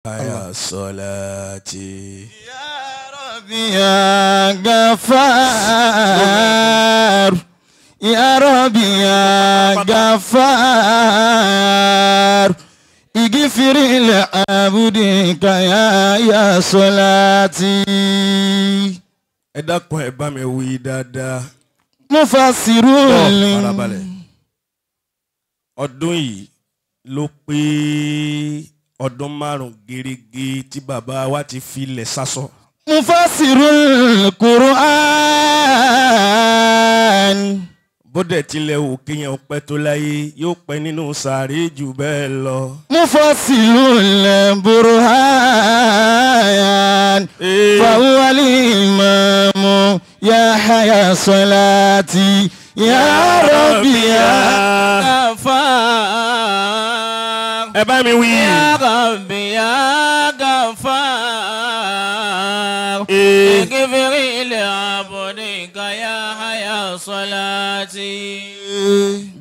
يا صلاتي يا ربي يا غفار يا ربي يا غفار اغفر لعبدك يا صلاتي. ẹ dákun ẹ bá mi wí dáadáa. Mufassirun farabalẹ̀. ọdún yìí ló pé ọdún márùn gẹ́rẹ́gẹ́ tí bàbá wa ti filẹ̀ sásọ. Mufassirul Qur'an. bódẹ̀ tilẹ̀ wò kéèyàn pẹ́ tó láyé yóò pẹ́ nínú sàárè jù bẹ́ẹ̀ lọ. Mufassirul Burhan. Fawwal imamu ya haya salati ya Rabbi ya Ghafar. ẹ bá mi wí. Ya Rabbi ya Ghafar. Ighfir li abdika ya haya salati.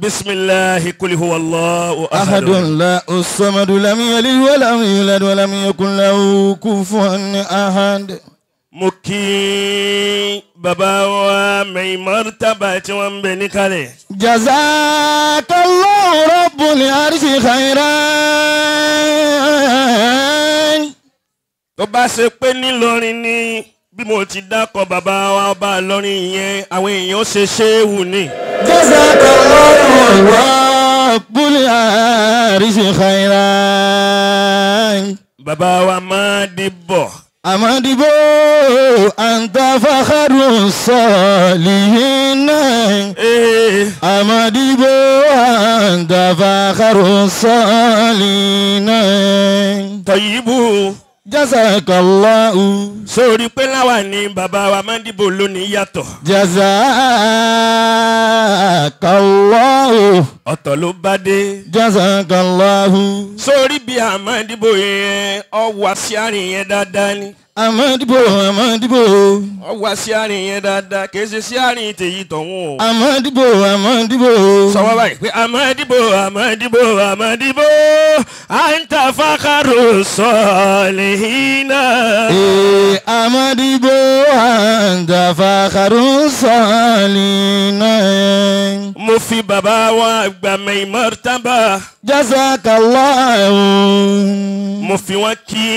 bisimilahi kuli huwa allahu أحد لا الصمد لم يلد ولم يولد ولم يكن له كفوا أحد. mo kí bàbá wa Maimar Taba tí wọ́n ń bẹ níkàlẹ̀. جزاك الله رب العرش خيرا. tó bá ṣe pé nílọrin ni bí mo ti dákọ̀ bàbá wa ọba lọ́rin yẹn àwọn èèyàn ṣe ṣéwù ni. جزاك الله رب العرش خيرا. bàbá wa máa dìbọ̀. أمدبو أنت فخر الصالحين. أمدبو أنت فخر الصالحين. Tọ̀yìbù. جزاك الله. sórí pé láwa ni bàbá wa máa dìbò lónìí yàtọ̀. جزاك الله. ọ̀tọ̀ ló bá dé. جزاك الله. sórí bí a máa dìbò yẹn ọ wá sí àárín yẹn dáadáa ni. أمدبو أمدبو ọ wá sí àárín yẹn dáadáa kì í ṣe sí àárín tèyí tọ̀hún o. أمدبو أمدبو. sọ wá báyìí pé àmàdìbò àmàdìbò àmàdìbò àǹtà fàkàrò sọ̀lìhìnà. أمدبو أنت فخر الصالحين. mo fi bàbá wa àgbà Maimar Taba. جزاك الله. mo fi wọn kí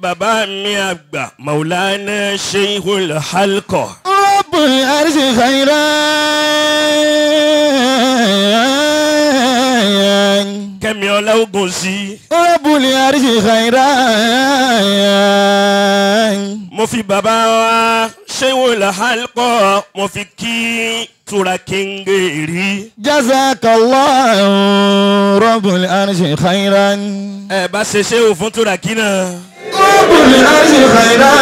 bàbá mi àgbà Maulana Sheikhul Halqa. رب العرش خيرا. kẹ́mi ọlá ogun sí. رب العرش خيرا. mo fi bàbá wa Sheikhul Halqa mo fi kí Turakengeri. جزاك الله رب العرش خيرا. ẹ bá ṣe ṣéwù fún Turaki náà. رب العرش خيرا.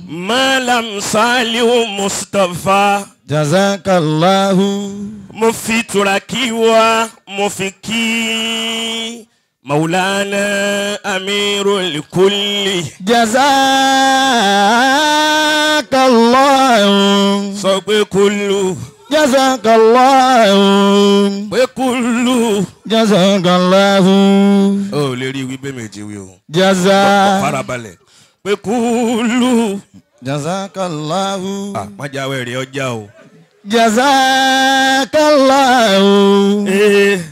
Malam Salihu Mustapha. جزاك الله. mo fi Turaki wa mo fi kí Maulana Amirul Kulli. جزاك الله. sọ pé kúlù. جزاك الله. pé kúlù. جزاك الله. ó lè rí wí bẹ́ẹ̀ méjì wí o. جزاك. farabalẹ̀. pé kúlù. جزاك الله. májáwé rẹ̀ ọjà o. جزاك الله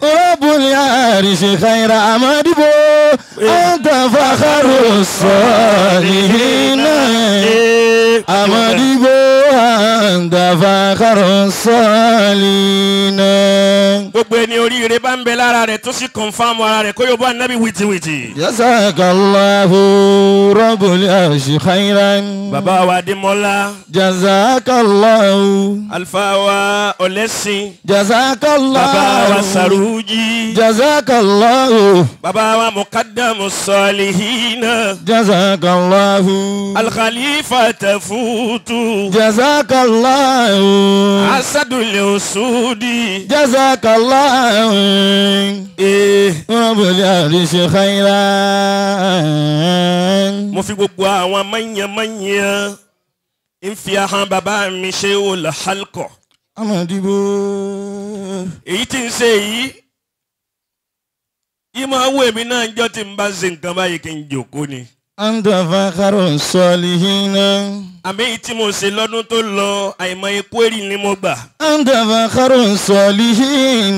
رب العرش خير أمدبو أنت فخر الصالحين. أمدبو أنت فخر الصالحين. gbogbo ẹni oríire bá ń bẹ lára rẹ̀ tó sì kọ̀nfàmù ara rẹ̀ kó yóò bá nábì wìtìwìtì. جزاك الله رب العرش خيرا. bàbá wa Adémọ́lá. جزاك الله. alfa wa Ọlẹ́sìn. جزاك الله. bàbá wa Saruji. جزاك الله. bàbá wa Muqaddamu Salihina. جزاك الله. alkhalifa Tafutu. جزاك الله. asadul usudi. جزاك الله. رب العرش خيرا. mo fi gbogbo àwọn mọ̀nyẹ̀mọ̀nyẹ̀ ń fi ahọ́n bàbá mi Sheikhul Halqa. Amadibo. èyí tí ń ṣe yìí tí máa wù èmi náà jọ́ tí n bá ṣe nǹkan báyìí kí n jòkó ni. أنت فخر الصالحين àmì èyí tí mo ṣe lọ́dún tó lọ àìmọye kwérì ni mo gbà. أنت فخر الصالحين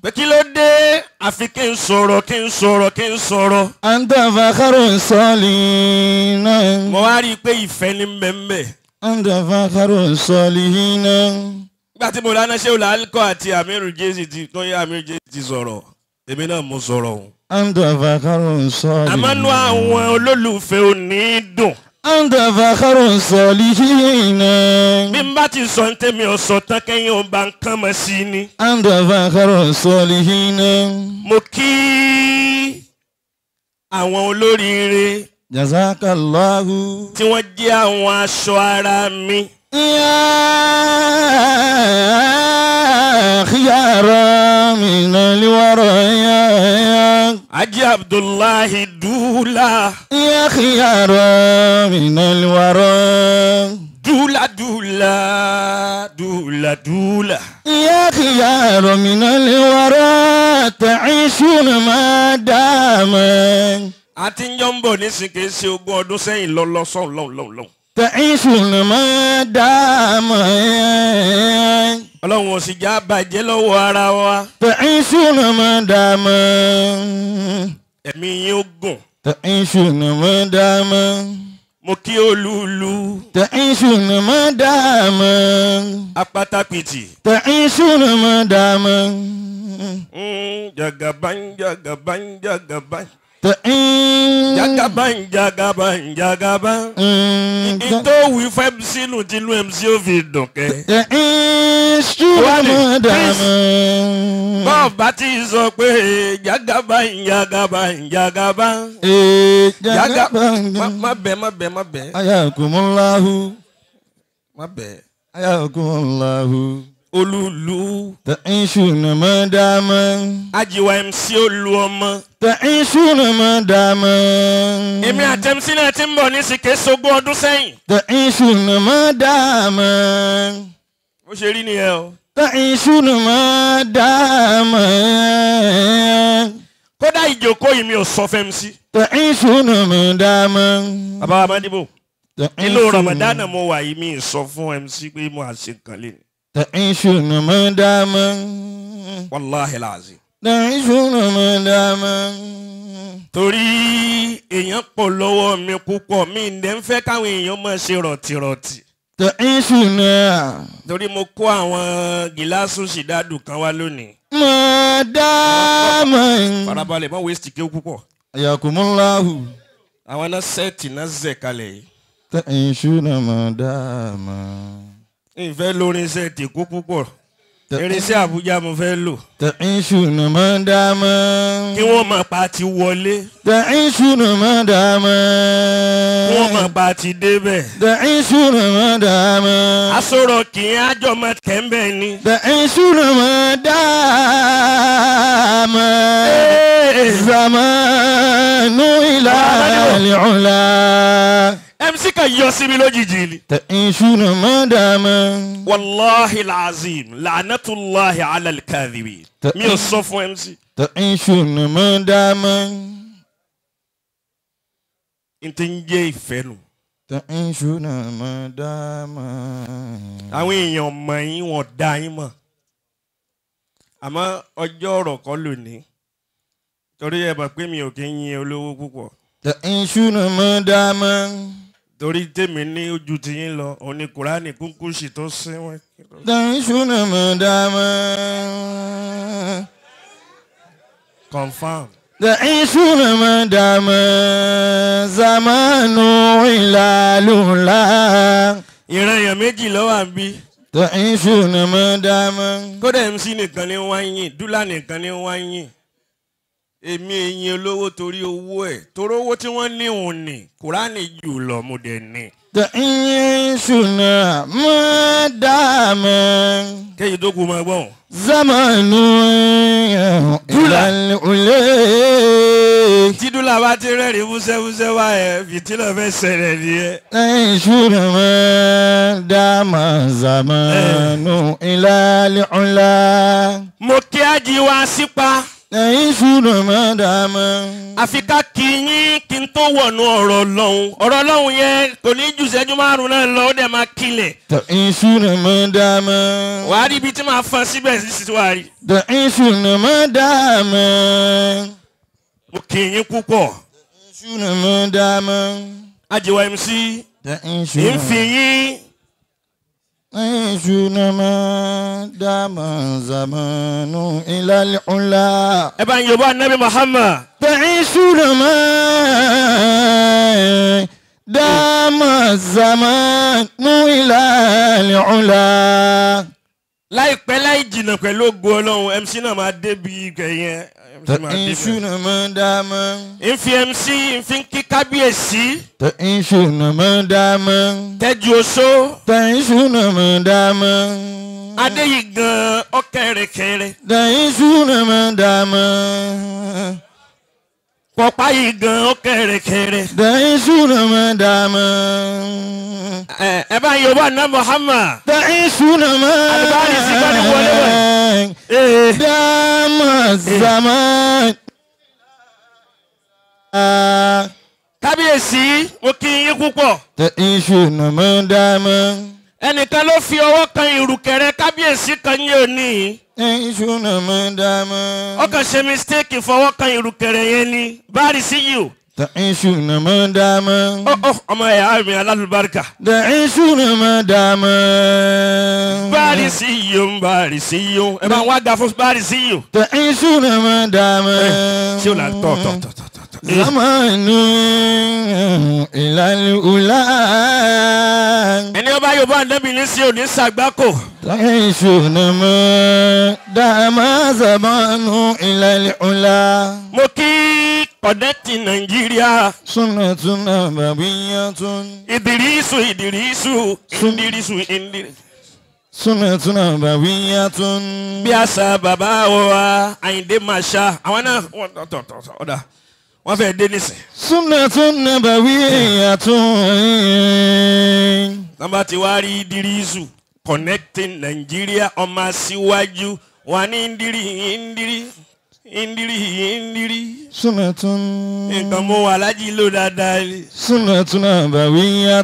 pé kí ló dé àfi kí n sọ̀rọ̀ kí n sọ̀rọ̀ kí n sọ̀rọ̀. أنت فخر الصالحين mo wá rí i pé ìfẹ́ ní mbẹ́mbẹ́. أنت فخر الصالحين nígbà tí mo lánà ṣé olùhálíkọ́ àti amiru jésì ti tó yẹ amiru jésì ti sọ̀rọ̀ èmi náà mo sọ̀rọ̀ o. أنت فخر الصالحين àmọ́nú àwọn olólùfẹ́ ò ní dùn. أنت فخر الصالحين bí n bá ti sọ ní tèmi ọ̀sọ̀ tán kẹ́yìn ò bá ń kán mọ́ sí ni. أنت فخر الصالحين mo kí àwọn olóríire جزاك الله tí wọ́n jẹ́ àwọn aṣọ ara mi. يا خيار من الورى Haji Abdullahi Dula. يا خيار من الورى Dula Dula Dula Dula. يا خيار من الورى تعيشون ما دام àti ń jọ ń bọ̀ nísìnyí kì í ṣe ogún ọdún sẹ́yìn lọ́lọ́sọ̀ọ́ lọ́hùn. تعيشون ما دام ọlọ́run ò sì já bàjẹ́ lọ́wọ́ ara wa. تعيشون ما دام ẹ̀mí yín ó gùn. تعيشون ما دام mo kí olúlu. تعيشون ما دام apátápìtì. تعيشون ما دام jagaban jagaban jagaban. تعيش jagaban jagaban jagaban. ìtò wí fẹ́ sínú tìlú MC ó fi dùn kẹ́. تعيشون ما دام bọ́ọ̀ bá ti sọ pé jagaban jagaban jagaban. má bẹ̀ má bẹ̀. حياكم الله má bẹ̀. حياكم الله olúlu. تعيشون ما دام ajiwa MC olú ọmọ. تعيشون ما دام èmi àti MC náà ti ń bọ̀ ní sìkè sógún ọdún sẹ́yìn. تعيشون ما دام ó ṣe rí nìyẹn o. تعيشون ما دام kódà ìjókòó yìí mi ò sọ fẹ́ MC. تعيشون ما دام bàbá amadibo inú Ramadan mo wà yìí mi sọ fún MC pé mo àṣẹ nǹkan lé ní. تعيشون ما دام wàláhi làzí. تعيشون ما دام torí èèyàn pọ̀ lọ́wọ́ mi púpọ̀ mi ǹdẹ́ ń fẹ́ káwọn èèyàn máa ṣe rọ̀tìrọ̀tì. تعيشون torí mo kó àwọn gíláàsì ṣìdádù kan wá lónìí. ما دام farabalẹ̀ mọ́ wẹ́sítì kí ó púpọ̀. حياكم الله àwọn náà sẹ́ẹ̀tì náà zẹ̀ kalẹ̀ yìí. تعيشون ما دام ìfẹ́ lórí sẹ́ẹ̀tì kó púpọ̀. irinṣẹ́ Àbújá mo fẹ́ lò. تعيشون ما دام kí wọ́n máa pa ti wọlé. تعيشون ما دام kí wọ́n máa pa ti débẹ̀. تعيشون ما دام asọ̀rọ̀ kì í ájọ máa kẹ́ńbẹ̀ ni. تعيشون ما دام زمان إلى العلا MC kan yọ sí mi lójijì ni. تعيشون ما دام wàláhi làzim lànàtúláhi alàlkàdìbì. mi ò sọ fún MC. تعيشون ما دام n ti ń jẹ́ ìfẹ́ nù. تعيشون ما دام àwọn èèyàn mọ̀ yín wọ́n dá yín mọ̀. àmọ́ ọjọ́ ọ̀rọ̀ kọ́ lónìí. torí ẹ bọ̀ pé mi ò kí ń yin olówó púpọ̀. تعيشون ما دام torí tèmi ní ojú ti yín lọ òní kùránì kúnkúṣì tó síwọ́n. تعيشون ما دام confam. تعيشون ما دام زمان إلى العلا ìran èèyàn méjì ló wà ń bí. تعيشون ما دام kódà MC nìkan ni wọ́n ń yìn Dúlà nìkan ni wọ́n ń yìn. èmi èyìn olówó torí owó ẹ̀ torí owó tí wọ́n ní òun ní kùránì jù lọ mo dẹ̀ ní. تعيشون ما دام kéyìí tó kù máa gbọ́n. زمان إلى العلا tí Dúlà bá ti rẹ́rìí wúṣẹ́wúṣẹ́ wá ẹ̀ fìtílà fẹ́ ṣẹlẹ̀ nìyẹn. تعيشون ما دام زمان إلى العلا mo kí ají wa sípa. تعيشون ما دام àfi ká kí yín kí n tó wọ̀nù ọ̀rọ̀ Ọlọ́run yẹn kò ní jù ìṣẹ́jú 5 náà lọ ó dẹ̀ máa kilẹ̀. تعيشون ما دام wàá rí ibi tí màá fọn síbẹ̀ sí wàá rí. تعيشون ما دام mo kí yín púpọ̀. تعيشون ما دام Àjẹwà MC ń fi yín. تعيشون ما دام زمان إلى العلا ẹ bá ń yọ̀bọ̀ Ànábì Muhammad. تعيشون ما دام الزمان إلى العلا láìpẹ́ láì jìnnà pẹ̀lú ògo Ọlọ́run MC náà máa débi kẹ̀yìn. تعيشون ما دام ń fi MC ń fi kí kábíyèsí. تعيشون ما دام Tẹ́jú Oṣó. تعيشون ما دام Adéyí gan ọ̀kẹ́rẹ́kẹ́rẹ́. تعيشون ما دام Pọ̀pá yìí gan ọ̀kẹ́rẹ́kẹ́rẹ́. تعيشون ما دام ẹ bá ń yọ̀bọ̀ Ànábì Muhammad. تعيشون ما Àlùbáàrí sí gbọ́dọ̀ wọlé wẹ̀. دام الزمان Kábíyèsí mo kí yín púpọ̀. تعيشون ما دام Ẹnìkan ló fi ọwọ́ kan ìrùkẹ̀rẹ̀ kábíyèsí kan ní òní. تعيشون ما دام Ó kàn ṣe mistake fọwọ́ kan ìrùkẹ̀rẹ̀ yẹn ni. Báàrí sí yìí o. تعيشون ما دام Ọmọ ẹ̀yà mi alálùbáríkà. تعيشون ما دام Báàrí sí yìí o, báàrí sí yìí o. Ẹ bá ń wá ga fún báàrí sí yìí o. تعيشون ما دام Ṣé o là tọ̀. زمان إلى الأولى Ẹni ọba Yorùbá Ànábì ní sí òní ṣàgbákò. تعيشون ما دام زمان إلى العلا Mo kí kọ̀dẹ́tì Nàìjíríà. سنة نبوية Ìdìrísù. سنة نبوية Bí àṣà bàbá wa Àyìndé Màṣá. Àwọn náà ọ̀dà wọ́n fẹ́ dé nísìn. سنة نبوية Nàbà tí wàá rí Ìdìrísù connecting Nàìjíríà ọmọ aṣíwájú wà ní Ìdírí. سنة Nǹkan mo wà lájí lò dáadáa. سنة نبوية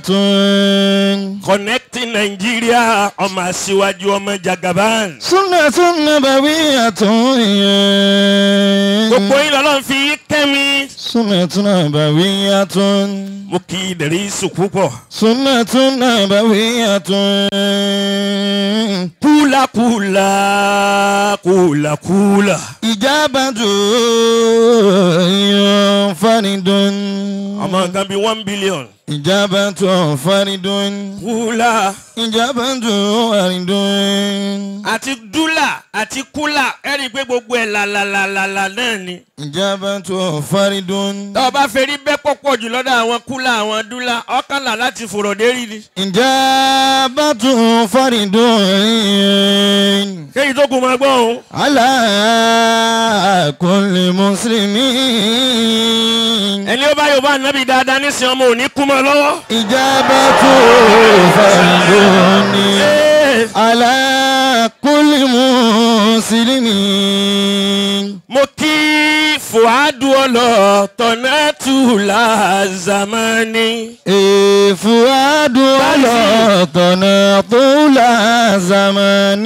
Connecting Nàìjíríà ọmọ aṣíwájú ọmọ Jagaban. سنة نبوية Gbogbo yín lọ́lọ́run fi yín kẹ́mi. سنة نبوية Mo kí Ìdírísù púpọ̀. سنة نبوية Kúlà. إجابة فرد Ọmọ nǹkan bíi 1 billion. إجابة فرد Kúlà. إجابة فرد Àti dúlà àti kúlà ẹ rí i pé gbogbo ẹ̀ làlàlàlà náà ni. إجابة فرد Tọ́ ọ bá fẹ́ rí bẹ́ẹ̀ pọ̀pọ̀ jù lọ́dọ̀ àwọn kúlà àwọn dúlà ọ̀kànlá láti fòrò dérí ni. إجابة فرد Kéyìí tó kù máa gbọ́ òun. على كل مسلم Ẹni ó bá Yorùbá Ànábì dáadáa nísìnyí ọmọ òní kú mọ́ lọ́wọ́. إجابة فرد على كل مسلم Mo kí Fùádù Ọlọ́tọ̀nàtù Làzàmánì. فؤاد ولا طول زمان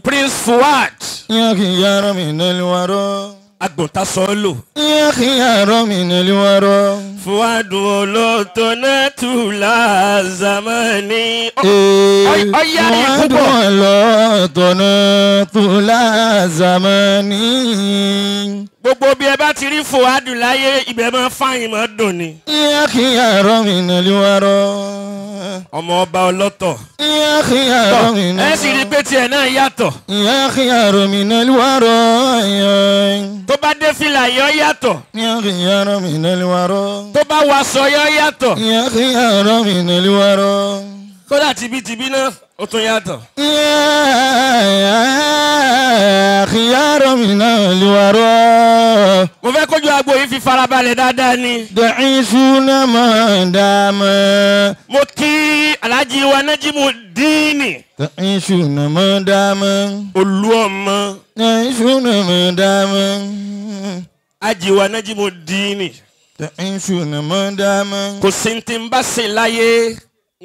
Prince Fuad. يا خيار من الورى Àgùntàn sọ́ọ́lò. يا خيار من الورى Fùádù Ọlọ́tọ̀nàtù Làzàmánì. Ọ̀yá ni فؤاد púpọ̀. ولا طول زمان Gbogbo bí ẹ bá ti rí Fùádù láyé ibẹ̀ máa fáyín máa dùn ni. يا خيار من الورى Ọmọ ọba ọlọ́tọ̀. يا خيار من Ẹ sì rí pé tiẹ̀ náà yàtọ̀. يا خيار من الورى Tó bá dé fìlà yọ yàtọ̀. يا خيار من الورى Tó bá wàṣọ yọ yàtọ̀. يا خيار من الورى Kódà tibítibí náà ó tún yàtọ̀. يا خيار من الورى mo fẹ́ kójú agbo yìí fi farabalẹ̀ dáadáa ni. تعيشون ما دام mo kí Alhaji wa Najimu Dini تعيشون ما دام Olúọmọ تعيشون ما دام Alhaji wa Najimu Dini. تعيشون ما دام kò sí ní tí ń bá ṣe láyé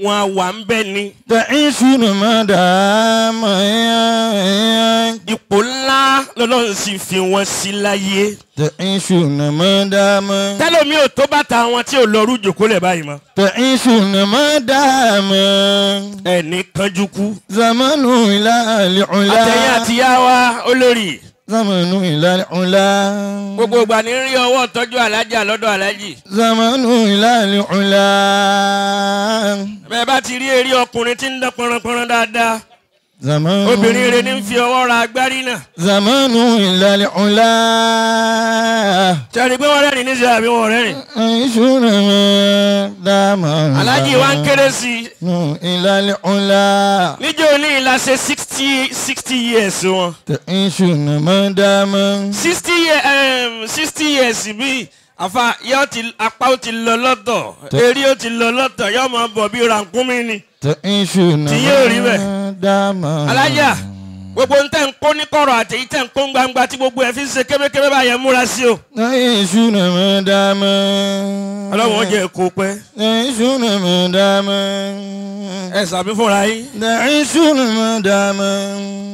wọn wà ń bẹ ni. تعيشون ما دام ipò ńlá lọ́lọ́run sì fi wọ́n sí láyé. تعيشون ما دام tẹ́lómi ò tó bàtà àwọn tí ò lọ rú jòkólẹ̀ báyìí mọ́. تعيشون ما دام ẹni kanjú kú. زمن إلى àtẹ̀yìn العلا àtìyá wa olórí. زمن إلى العلا gbogbo ìgbà ní rí ọwọ́ tọ́jú alájà lọ́dọ̀ alájì. زمن إلى العلا bẹ́ẹ̀ bá ti rí eré ọkùnrin tí ń dán pọnranpọnran dáadáa. زمن obìnrin rẹ̀ ní ń fi ọwọ́ ra agbárí náà. زمن إلى العلا sẹ́ni pé wọ́n rẹ́rìn níṣẹ́ àbí wọ́n rẹ́rìn. تعيشون ما دام alájì wa ń kéré sí i. إلى العلا níjọ́ ní ìlà ṣe 60 years wọn. تعيشون ما دام 60 years bí àfa yóò ti apá ó ti lọ lọ́tọ̀ eré ó ti lọ lọ́tọ̀ yóò máa bọ̀ bí rànkúnmí ni. تعيشون tí yóò rí ما bẹ́ẹ̀. دام alájà gbogbo ń tẹ̀ ń kó ní kọ̀rọ̀ àti èyí tẹ̀ ń kó ń gbangba tí gbogbo ẹ̀ fi ń ṣe kébékébé báyẹn múra sí o. تعيشون ما دام ọlọ́run ó jẹ́ kó pẹ́. تعيشون ما دام ẹ sàmì fúnra yín. تعيشون ما دام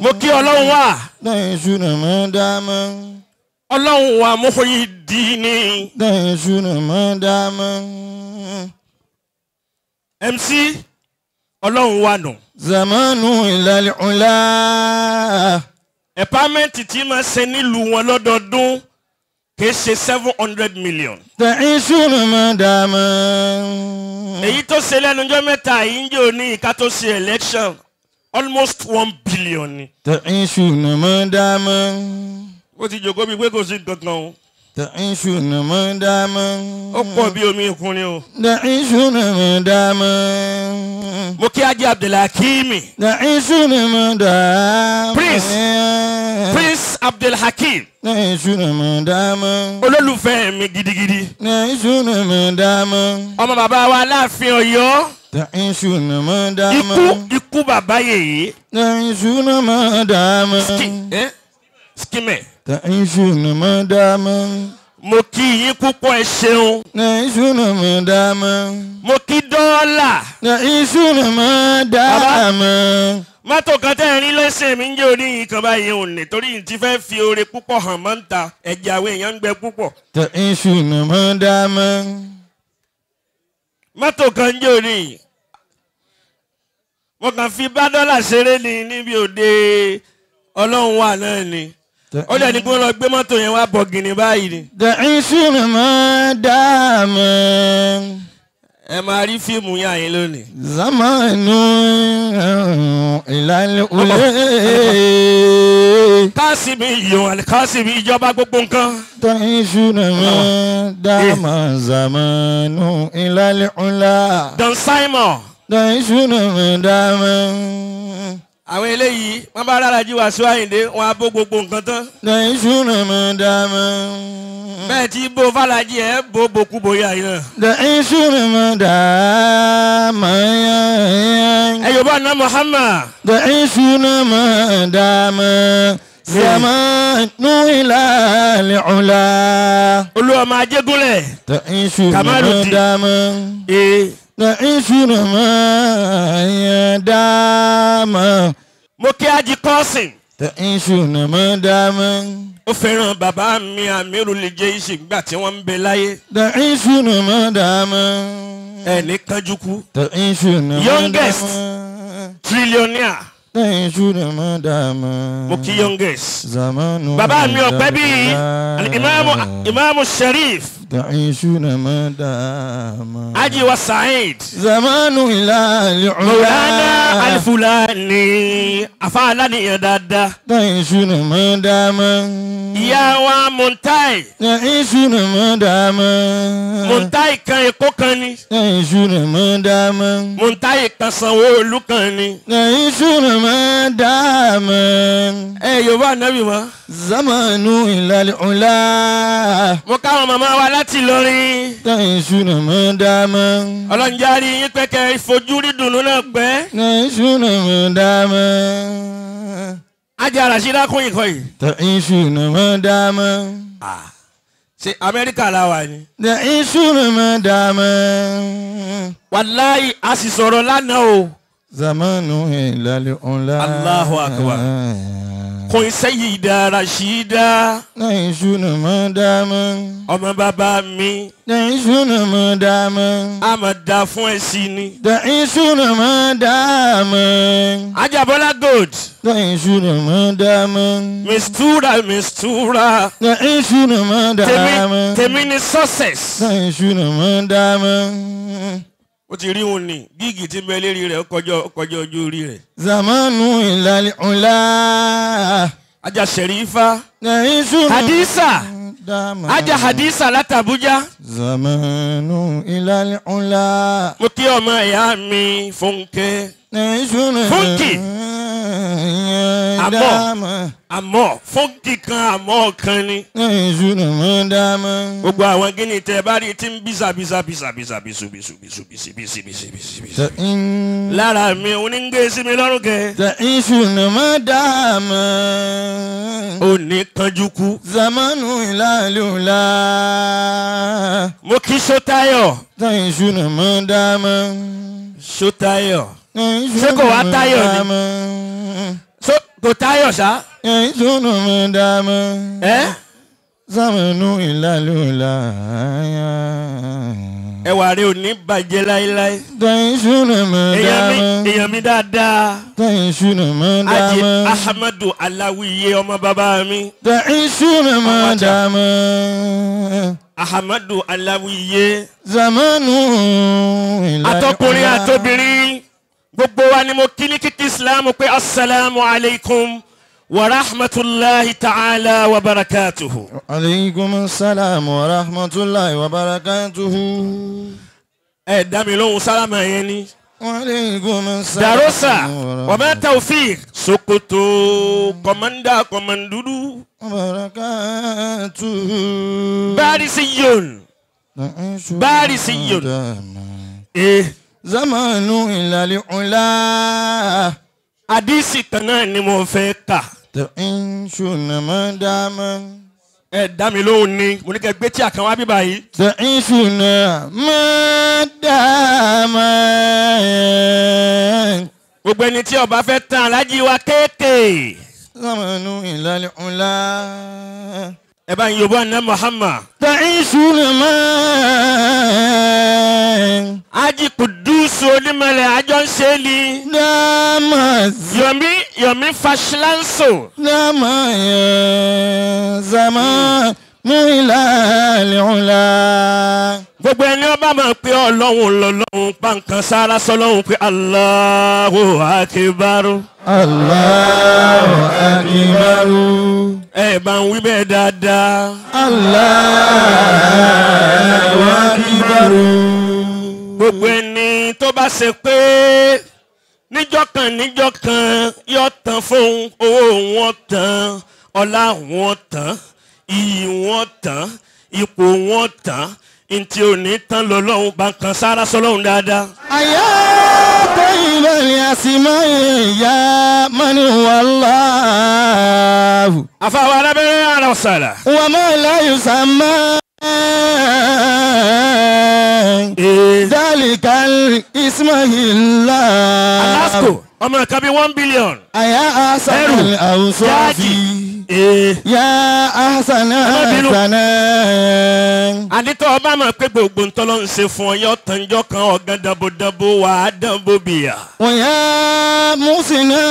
mo kí ọlọ́run wà. تعيشون ما دام ọlọ́run wà Muyideen. تعيشون ما دام MC ọlọ́run wà nù. زمان إلى العلا ẹ̀pámẹ́ǹtì tí máa ṣe nílùú wọn lọ́dọọdún kì í ṣe 700 million. تعيشون ما دام èyí tó ṣe lẹ́nujọ́ mẹ́ta yìí ń jẹ́ òní ìka tó ṣe election almost 1 billion ni. تعيشون ما دام ó ti jòkó bíi pé kò sí kankan o. تعيشون ما دام ó pọ̀ bí omi ìkúnrin o. تعيشون ما دام mo kí Ajé Abdulhakeem. تعيشون ما دام Prince Abdulhakeem. تعيشون ما دام olólùfẹ́ mi gidigidi. تعيشون ما دام ọmọ bàbá wa Aláàfin Ọ̀yọ́. تعيشون ما دام ikú bàbá yèyé. تعيشون ما دام skimẹ̀. تعيشون ما دام mo kí yín púpọ̀ ẹ ṣeun. تعيشون ما دام mo kí dọ́là. تعيشون ما دام mọ́tò kan tẹ́ ẹ rí lẹ́sẹ̀ mi ń jẹ́ orí yìí kan báyìí ò ní torí ti fẹ́ fi oore púpọ̀ hàn máa ń ta ẹ̀jẹ̀ àwọn èèyàn ń gbẹ púpọ̀. تعيشون ما دام mọ́tò kan ń jẹ́ orí yìí mo kàn fi bá dọ́là ṣeré ni níbi òde ọlọ́run wà náà ni ó dẹ̀ ní kí wọ́n lọ gbé mọ́tò yẹn wá bọ̀gìnì báyìí ni. تعيشون ما دام ẹ máa rí fíìmù yín àyín lónìí. زمان إلى الأولى kásìmì ìyọ̀n àlìkásìmì ìjọba gbogbo nǹkan. تعيشون ما دام زمان إلى الأولى Don Simon. تعيشون ما دام àwọn eléyìí wọ́n bá rárá jí Wasiu Ayinde wọ́n á bó gbogbo nǹkan tán. تعيشون ما دام bẹ́ẹ̀ tí bó fàlàjì ẹ̀ bó bokú bóyá yìí náà. تعيشون ما دام ẹ yóò bá ná Muhammad. تعيشون ما دام زمان إلى العلا Olúọmọ Ajégúnlẹ̀. تعيشون ما Kamaluddin. دام تعيشون ما دام mo kí Haji Qasim. تعيشون ما دام ó fẹ́ràn bàbá mi Amiru lè jẹ́ ìṣègbà tí wọ́n ń bẹ láyé. تعيشون ما دام ẹni kanjú kú. تعيشون ما Youngest. دام Trillionaire. تعيشون ما دام mo kí youngest. زمان bàbá mi ọ̀pẹ́ bíi Imaamu Sharif. تعيشون ما دام Haji wa Said زمان إلى Maulana العلا Al-Fulani afalani dada تعيشون ما دام ìyá wa Muntai تعيشون ما دام Muntai kan Èkó kan ni تعيشون ما دام Muntai kan Sanwó-Olú kan ni تعيشون ما دام Yorùbá Ànábì mọ́ زمان إلى العلا mo káwọn màmá wa láti Ìlọrin تعيشون ما دام ọlọ́njárí yín pẹ́kẹ́ ìfojúrí dùnú náà pẹ́ تعيشون ما دام Haji Rashida kún ìkọ́ yìí تعيشون ما دام ṣe Amẹ́ríkà la wà ní. تعيشون ما دام wàláyé a sì sọ̀rọ̀ lánàá o زمان إلى العلا Allahu Akbar. kún Sayyida Rashida تعيشون ما دام ọmọ bàbá mi تعيشون ما دام a máa da fún ẹ sí ni. تعيشون ما دام Haji Bọ́lá Gold تعيشون ما دام mistura تعيشون ما دام tèmi ni success. تعيشون ما دام ó ti rí òun ní gígì tí ń bẹ lérí rẹ̀ ó kọjá ojú orí rẹ̀. زمان إلى العلا Haja Sherifa تعيشون Hadisa دام Haja Hadisa láti Abuja. زمان إلى العلا mo kí ọmọ ìyá mi Fúnkẹ́ تعيشون Funky. دام àmọ́ Funky kan àmọ́ kan ni. تعيشون ما دام gbogbo àwọn gíní tẹ bá rí tí ń bísà lára mi òun ní ń gbé sí mi lọ́rùn kẹ. تعيشون ما دام ó ní kanjú kú. زمان إلى العلا mo kí Ṣótáyọ̀ تعيشون ما دام Ṣótáyọ̀ تعيشون kò wá Táyọ̀ ni? ما دام kò Táyọ̀ ṣá. تعيشون ما دام ẹ́ زمان إلى العلا ẹwà rẹ ò ní bàjẹ́ láéláé. تعيشون ما دام èèyàn mi dáadáa. تعيشون ما Haji دام Ahmadu Aláwìyé ọmọ bàbá mi. تعيشون ما دام Ahmadu Aláwìyé. زمان إلى atọkùnrin العلا àtobìnrin gbogbo wa ni mo kí ní kíkí Islam pé asalaamu alaykum wa rahmatulahi ta'ala wa barakatuhu. عليكم السلام ورحمة الله وبركاته ẹ dá mi lóhùn sálámà yẹn ni. وعليكم السلام Darosa wa ma Tawfiq Sokoto kọmanda kọmandudu وبركاته Barisiyun. بارسي. زمان إلى العلا Àdìsí kan náà ni mo fẹ́ kà. تعيشون ما دام ẹ dá mi lóhùn ni mo ní kẹ́ gbé tí àkànwá bíbá yìí. تعيشون ما دام gbogbo ẹni tí ó bá fẹ́ tán alájí wa kéèké. زمان إلى العلا ẹ bá ń yọ̀bọ̀ àná Muhammad. تعيشون ما Haji Kudusu Onímọ̀lẹ̀ àjọ ń ṣe ni. دام Yomi Fashlanso. دام زمان إلى العلا gbogbo ẹni ó bá mọ̀ pé Ọlọ́run lọ́lọ́run pa nǹkan sára sọ́lọ́run pé Allahu Akbar. الله أكبر ẹ bá ń wí bẹ́ẹ̀ dáadáa. الله أكبر gbogbo ẹni tó bá ṣe pé níjọ́ kan yóò tán fún owó wọn tán ọlá wọn tán iyì wọn tán ipò wọn tán ntí ò ní tán lọ́lọ́run bá kan sára sọ́lọ́run dáadáa. أيا طيب الأسماء يا من هو الله àfàwọn arábẹ́rẹ́ ara ọ̀sàlà. وما لا يسمى ذلك الاسم إلا Alasco ọmọ kan bí 1 billion. أيا أحسن الأوصاف يا أحسن Ẹ má bínú. حسنا àdìtọ́ ọba mọ̀ pé gbogbo ntọ́lọ́ ń ṣe fún ọ yọ tànjọ́ kan ọ̀gán dàbòdàbò wà á dàbò bìyà. ويا محسنا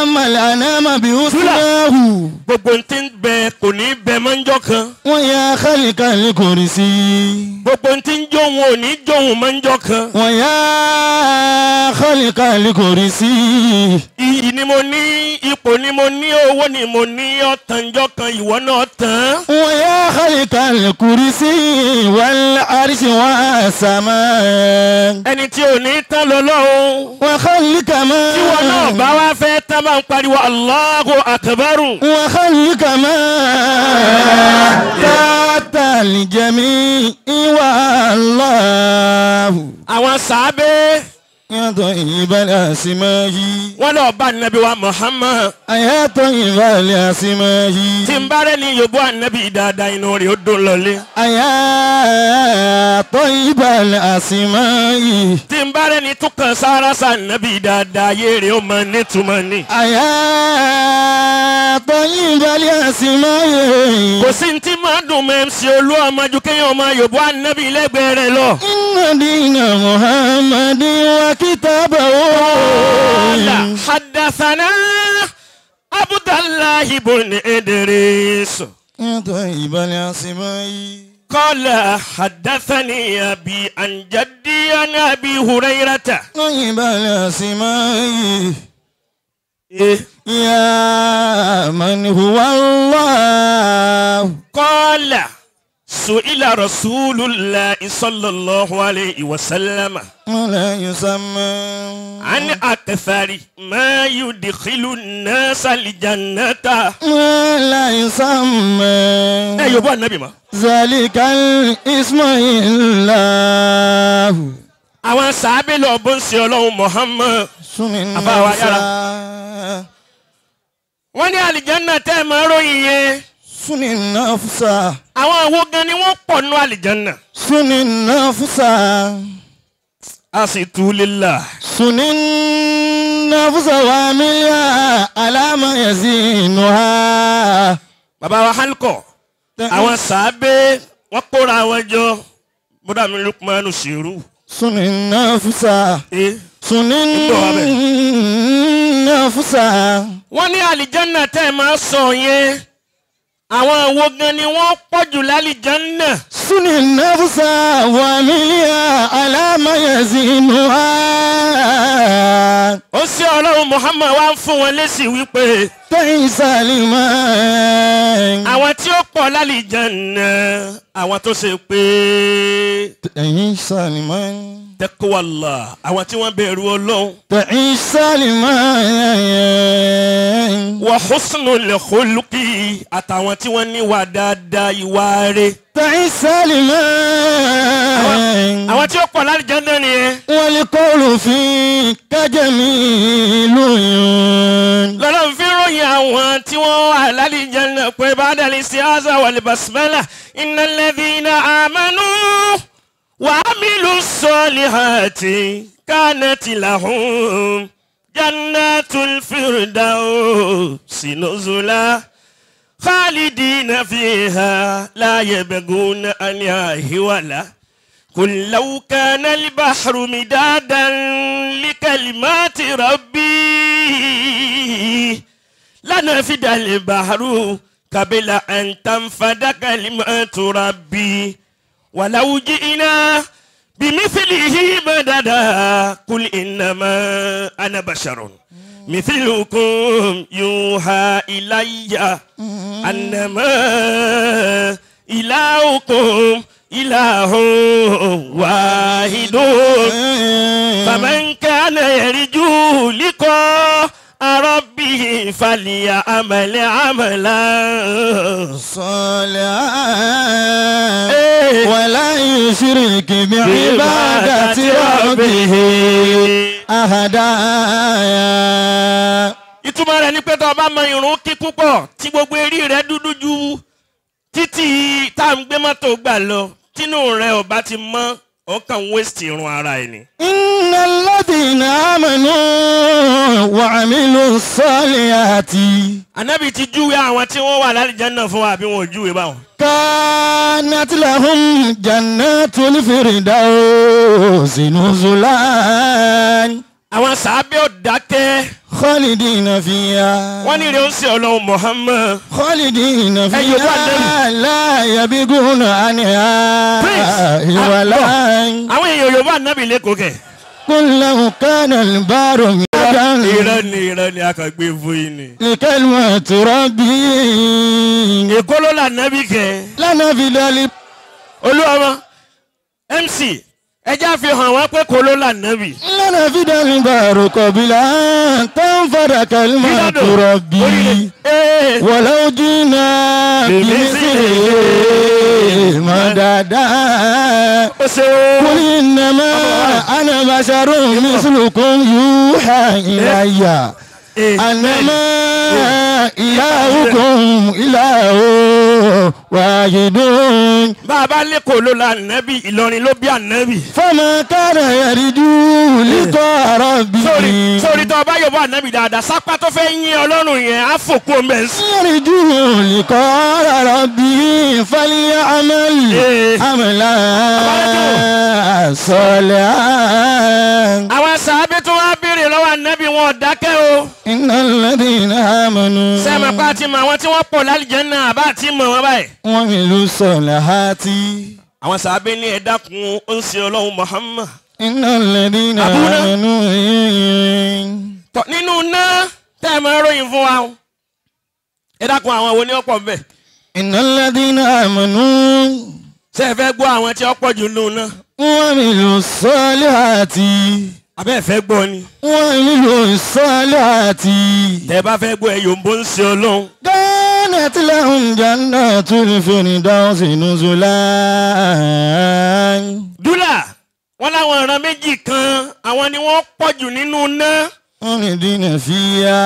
أمل أنام بحسناه gbogbo ntí ń bẹ kò ní bẹ mọ́njọ́ kan. ويا خلق الكرسي gbogbo ntí ń jóhun ò ní jóhun mọ́njọ́ kan. ويا خلق الكرسي iyì ni mo ní ipò ni mo ní owó ni mo ní ọ̀tànjọ́ kan ìwọ náà tán. ويا خلق الكرسي والعرش والسماء ẹni tí ò ní tán lọ́lọ́run. وخلق ما tíwọ náà bá wá fẹ́ tán máa ń pariwo Allahu Akbaru. وخلق ما تحت الجميع والله àwọn sàábé يا طيب الأسماء wọn lọ bá nàbí wa Muhammad. يا طيب الأسماء tí n bá rẹ̀ ní yòbó ànábì dáadáa inú rẹ̀ ó dùn lọlé. يا طيب الأسماء tí n bá rẹ̀ ní túkàn sára sa ànábì dáadáa ayé rẹ̀ ó máa nítumọ̀ ni. يا طيب الأسماء kò sí ní tí máa dùn mọ́ MC olú ọmọdé kéèyàn máa yòbó ànábì lẹ́gbẹ̀ẹ́ rẹ̀ lọ. إن دين محمد وكتابه قال حدثنا عبد الله بن إدريس يا طيب الأسماء قال حدثني أبي عن جدي عن أبي هريرة. طيب الأسماء إيه؟ يا من هو الله قال سئل رسول الله صلى الله عليه وسلم ولا يسمى عن أكثر ما يدخل الناس الجنة. ولا يسمى يبقى النبي ما ذلك الاسم الله àwọn sàábé lọ bó ń ṣe ọlọ́run Muhammad. سنن أبا نفسا wọ́n ní àlìjánná tẹ́ ẹ̀ máa ròyìn yẹn. سنن نفسا àwọn àwo gan ni wọ́n pọ̀ nù àlìjánná. سنن نفسا asitu lillah. سنن نفسا وعملها على ما يزينها bàbá wa halkọ àwọn sàábé wọ́n kóra àwọn jọ bùdá mi Lukmanu Ṣìrù. سنن نفسا سنن نفسا wọ́n ní àlìjánná tẹ́ ẹ̀ máa sọ yẹn àwọn àwo gan ni wọ́n pọ̀ jù lálìjánná. سنن نفسا وعملها على ما يزينها ó sì ọlọ́run Muhammad wá ń fún wọn lésì wípé تعيس لمن àwọn tí ó pọ̀ lálìjánná àwọn tó ṣe pé تعيس لمن taqwallah àwọn tí wọ́n bẹ̀rù Ọlọ́run. تعيس لمن wa husnul khuluqi àtàwọn tí wọ́n ní wà dáadáa ìwà rẹ̀. تعيس لمن àwọn tí ó pọ̀ lálìjánná nìyẹn. والقول فيك جميل lọ́lọ́run fi ròyìn àwọn tí wọ́n wà lálìjánná pé ba'dal isti'aza wal basmala innal ladhina amanu wa amilus solihati kanat lahum jannatul firdausi nuzula khalidina fiha la yabghuna anha hiwala. قل لو كان البحر مدادا لكلمات ربي لنفد البحر قبل أن تنفد كلمات ربي ولو جئنا بمثله مددا قل إنما أنا بشر مثلكم يوحى إلي أنما إلهكم إله واحد فمن كان يرجو لقاء ربه فليعمل عملا صالحا ولا يشرك بعبادة ربه أحدا. ìtumọ̀ rẹ̀ ni pé tó o bá mọ ìrun kí púpọ̀ tí gbogbo eré rẹ̀ dúdú ju títí tá à ń gbé mọ́tò gbà lọ tínú rẹ̀ ò bá ti mọ́ ó kàn ń wéṣì irun ara ẹ̀ ni. إن الذين آمنوا وعملوا الصالحات Ànábì ti júwe àwọn tí wọ́n wà lálìjánnà fún wa àbí wọn ò júwe báwọn. كانت كانت لهم جنات الفردوس نزلا àwọn sàábẹ́ ò dákẹ́. خالدين فيها wọ́n ní ìrẹ́ ó sì ọlọ́run Muhammad. خالدين Yorùbá فيها لا يبغون عنها ولا àwọn èèyàn Yorùbá nábì lẹ́kọ̀ọ́ kẹ̀. قل لو كان البار مدادا irọ́ ni a kàn gbé fún yín ni. لكلمة ربي èkó ló là nábì kẹ́. لنفد olúwa MC ẹjẹ́ fi hàn wọ́n pé kó ló là nábì. لنفد البار قبل أن تنفد كلمة ربي ولو جئنا بمثله مددا قل إنما أنا بشر مثلكم يوحى إلي أنما إلهكم إله واحد. bàbá lẹ́kọ̀ọ́ ló la nábì Ìlọrin ló bí ànábì. فما كان يرجو لقاء ربه sórí tó bá Yorùbá ànábì dáadáa sápá tó fẹ́ yín Ọlọ́run yẹn á fòkú mẹ́sì. يرجو لقاء ربه فليعمل عملا صالحا. àwọn sàábé tó wá béèrè lọ́wọ́ ànábì wọn ò dákẹ́ o. إن الذين آمنوا sẹ́mi pa ti mọ àwọn tí wọ́n pọ̀ lálìjánnà àbá àti mọ̀ wọ́n báyìí. وعملوا الصالحات àwọn sàábé ní ẹ dákun ó ń ṣe Ọlọ́run Muhammad. إن الذين آمنوا tọ́ nínú náà tẹ́ ẹ máa ròyìn fún wa. ẹ dákun àwọn wo ni ó pọ̀ mbẹ̀. إن الذين آمنوا ṣé ẹ fẹ́ gbọ́ àwọn tí ó pọ̀ jù nínú náà. وعملوا الصالحات abẹ́ ẹ fẹ́ gbọ́ ni. وعملوا الصالحات tẹ́ ẹ bá fẹ́ gbọ́ ẹ yòǹbó ń ṣe Ọlọ́run. كانت لهم جنات الفردوس نزلا. dúlà wọn láwọn ìran méjì kan àwọn ni wọ́n pọ̀ jù nínú náà. خالدين فيها.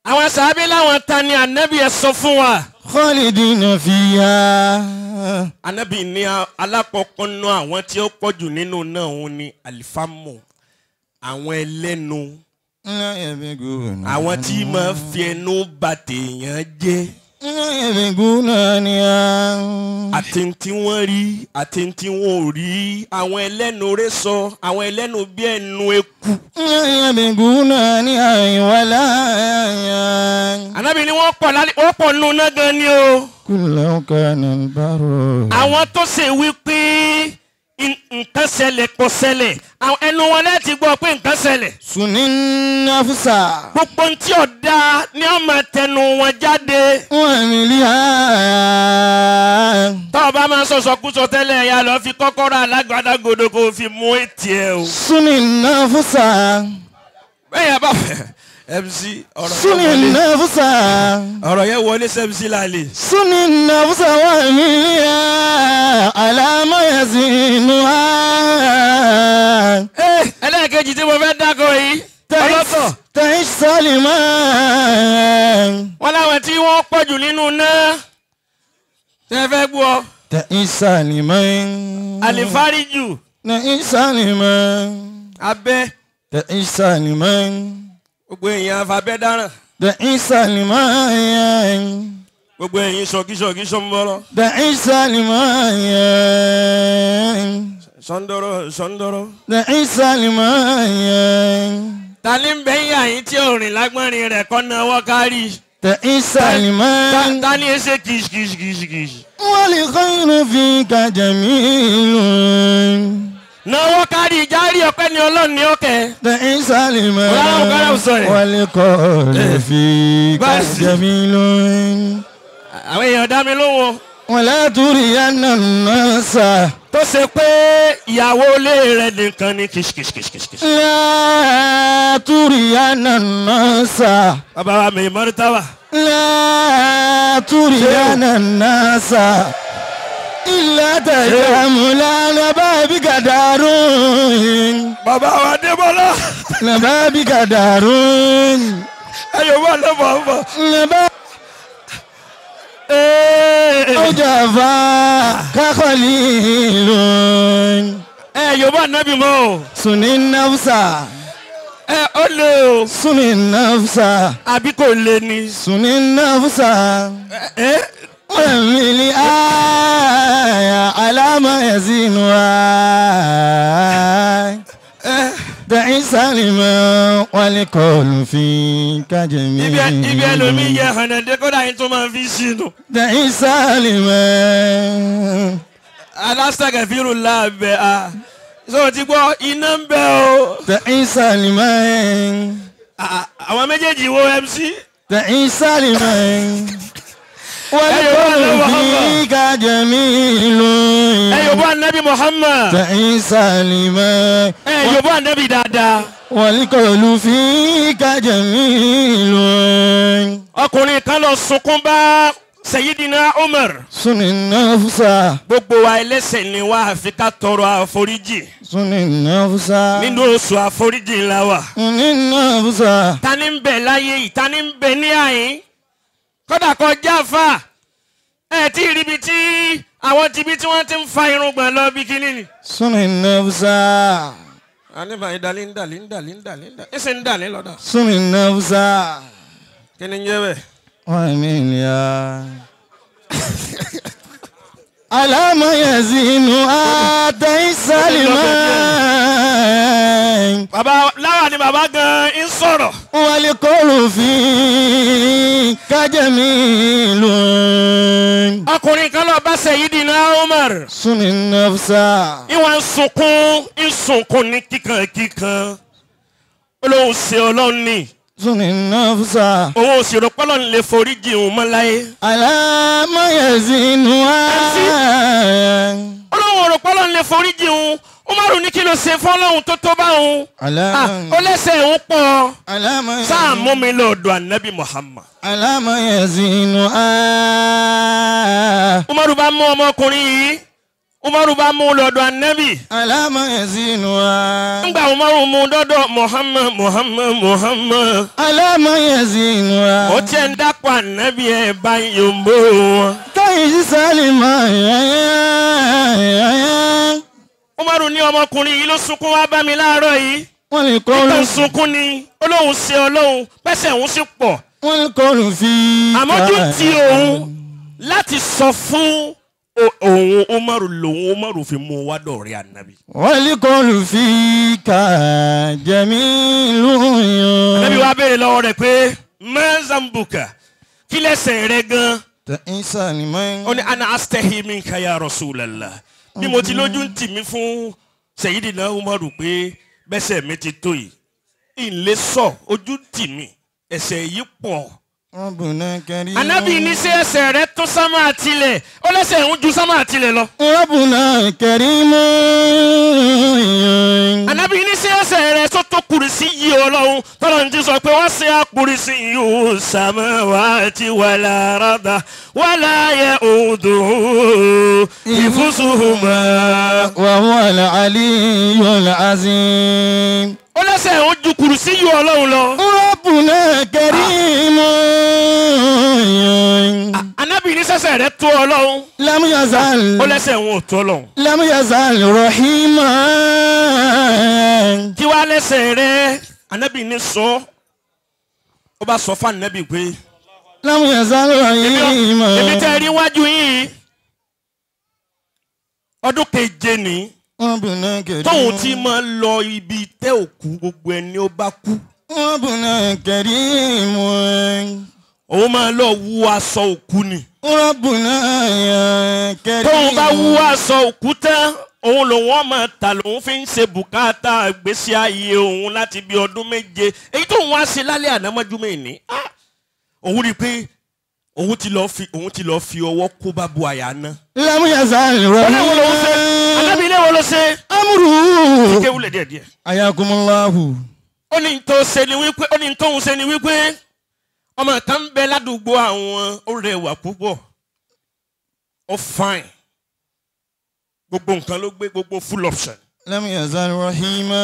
àwọn sàábé láwọn ta ni ànábì ẹ sọ fún wa. خالدين فيها. ànábì ní alákọ̀ọ́kọ́ nú àwọn tí ó pọ̀ jù nínú náà òun ni alifamu àwọn ẹlẹ́nu لا يبغون àwọn tí máa fi ẹnu bà tèèyàn jẹ́. لا يبغون عنها àti tí wọ́n rí àti tí wọ́n ò rí àwọn ẹlẹ́nu rẹ̀ sọ àwọn ẹlẹ́nu bí ẹnu eku. لا يبغون عنها ولا. ànábì ni wọ́n pọ̀ nínú náà gan ni o. قل لو كان البر àwọn tó ṣe wípé nǹkan ṣẹlẹ̀ kò ṣẹlẹ̀ ẹnu wọn láti gbọ́ pé nǹkan ṣẹlẹ̀. سن النفس gbogbo ntí ọ̀dà ni wọ́n máa tẹnu wọn jáde. وعملها. tọ́ ọ bá máa sọ̀sọ̀kúsọ tẹ́lẹ̀ ya lọ fi kọ́kọ́rọ́ alágbàdàgodo kó o fi mú ètì ẹ o. سن النفس bẹ́ẹ̀ yẹn bá fẹ́ MC سن النفس ọ̀rọ̀ yẹn wọlé sẹ́mísì lálẹ́. سن النفس وعملها على ما يزينها. ẹlẹ́ẹ̀kejì tí mo fẹ́ dákọ̀ yìí. ọlọ́tọ̀ تعيش سالما. wọn láwọn tí wọ́n pọ̀ jù nínú náà. tẹ́ fẹ́ gbọ́. تعيش سالما. àlìfáríjù. تعيش سالما. abẹ́. تعيش سالما. gbogbo èèyàn afabẹ́ dáràn. تعيش سالما. gbogbo èèyàn sọ̀kísọ̀kí sọ̀nbọ̀rọ̀. تعيش سالما. sọ̀ndọ̀rọ̀. تعيش سالما. ta ni ń bẹ́ yà yín tí òrìn lágbọ́nrin rẹ̀ kọ́ náwó kárí. تعيش سالما. ta ni ẹ ṣe kìsìkìsìkìsì. والخير فيك جميل. náwó kárí járí ọpẹ́ ni Ọlọ́run ní ọkẹ́. تعيش سالما. Ọlọ́run kọ́lá sọ̀rọ̀. والخير فيك Báàsì. جميل. àwọn èèyàn dá mi lóhùn. ولا ترين الناس. tó ṣe pé ìyàwó ilé rẹ̀ nìkan ni kìsìkìsìkìsì. لا ترين الناس. bàbá wa mi mọ́rítàwà. لا ترين الناس إلا تجامل على بابك دار. bàbá wa Débọ́lá. على بابك دار. ẹ̀yọ̀ wà lọ́bọ̀ ọ̀bọ̀. جفاك خليل. Yorùbá nábì mọ́ o. سن النفس. ó lè o. سن النفس. àbí kò lè ní. سن النفس. وعملها كجميل ibi ẹlòmíì yẹ hànàdé kódà yín tó máa fi sínú. تعيس لمن alásàgàfírùlá bẹ̀ a sọ ti gbọ́ iná ń bẹ o. تعيس لمن àwọn méjèèjì wo MC. تعيس لمن والكل فيك جميل ẹ yóò bọ́ anabi Muhammad. تعيس لمن ẹ yóò bọ́ anabi dáadáa. والكل فيك جميل ọkùnrin kan lọ sunkún bá Sayyidina Umar. سن النفس gbogbo wa ẹlẹ́ṣẹ̀ ni wá àfi ká tọrọ àforíjì. سن النفس nínú oṣù àforíjì ńlá wa. سن النفس ta ni ń bẹ láyé yìí ta ni ń bẹ ní àyín. kódà kọjá fà ẹ tí ì ríbi tí àwọn tibí tí wọ́n ti ń fa irùngbọ̀n lọ bí kíní ni. سن النفس àníbàyí dalí ń dalí ń dalí ń dalí ń dalí ẹsẹ̀ ń dalí lọ́dọ̀. سن النفس kí ni ń jẹ́ bẹ́ẹ̀. ومليا على ما يزين أتيس لمن bàbá láwa ni bàbá gan ń sọ̀rọ̀. والكل فيك جميل ọkùnrin kan lọ bá Sayyidina Umar. سن النفس ìwà ń sunkún ní kíkankíkan. olóhùn ṣe ọlọ́run ní. سن النفس òun ò sì rò pọ́lọ́ lè forí jì òun mọ́ láyé. على ما يزين olóhùn ò rò pọ́lọ́ lè forí jì òun. Umaru ní kí ló ṣe fọ́lọ́hùn tó tó bá òun. ó lẹ́sẹ̀ òun pọ̀. على ما sáà mú mi lọ́dọ̀ anabi Muhammad. على ما يزين Umaru bá mú ọmọkùnrin yìí. Umaru bá mú lọ́dọ̀ anabi. على ما يزين ńgbà Umaru mú dọ́dọ̀ Muhammad. على ما يزين ó tiẹ̀ ń dápọ̀ anabi ẹ̀ bá yòmbó wọn. كيس سالما Umaru ní ọmọkùnrin yìí ló sunkún wá bá mi láàárọ̀ yìí. والكل nítorí sunkún ni olóhùn ṣe ọlọ́hun pẹ́sẹ̀ òun sì pọ̀. والكل فيك àmójú ti òun láti sọ fún òun Umaru lòun Umaru fi mú wá dọ̀rẹ́ ànábì. والكل فيك جميل ànábì wa béèrè lọ́wọ́ rẹ̀ pé mẹ́zàmbùkà kí lẹ́sẹ̀ rẹ gan. تعيس لمن ó ní ana astahi minka ya Rasulallah. bí mo ti lójú ń tì mí fún Sayyidina Umaru pé bẹ́sẹ̀ mi ti tó yìí. ìlé sọ ojú tì mí ẹ̀ṣẹ̀ yìí pọ̀. ربنا كريم ànábì ní sí ẹsẹ̀ rẹ tó sámà àtilẹ̀ ó lẹ́sẹ̀ ń ju sámà àtilẹ̀ lọ. ربنا كريم ànábì ní sí ẹsẹ̀ rẹ tó tó kùrìsí yìí ọlọ́run tọ́lọ́run ti sọ pé wọ́n ṣe àkùrìsí yìí samawati wala arda wala yauduhu hifzuhuma. وهو العلي العظيم ó lẹ́sẹ̀ ń ju kùrìsí yìí ọlọ́run lọ. ربنا كريم ànábì ní sẹ́sẹ̀ rẹ tó ọlọ́run لم يزل ó lẹ́sẹ̀ ń ò tó ọlọ́run. لم يزل رحيما kí wàá lẹ́sẹ̀ rẹ ànábì ní sọ ó bá sọ fún ànábì pé. لم يزل رحيما èmi tẹ́ rí wájú yìí ọdún keje ni ربنا كريم tóun ti máa lọ ibi tẹ́ òkú gbogbo ẹni ó bá kú ربنا كريم òun máa lọ wú aṣọ òkú ni ربنا كريم tóun bá wú aṣọ òkú tán òun lòun ọmọ ta lòun fi ń ṣe bùkátà ìgbésí ayé òun láti bí ọdún méje èyí tóun wá ṣe lálẹ́ ànámọ́júmọ́ ìní òun rí i pé òun ti lọ fi ọwọ́ kó bá bu àyà náà. لم يزل رحيما anábì ilé wo ló ṣe. أمره kíkẹ́ wúlẹ̀ díẹ̀díẹ̀. حياكم الله ó ní tó ṣe ni wípé ó ní tóun ṣe ni wípé ọmọ kan ń bẹ ládùúgbò àwọn ó rẹwà púpọ̀ ó fine gbogbo nǹkan ló gbé gbogbo full option لم يزل رحيما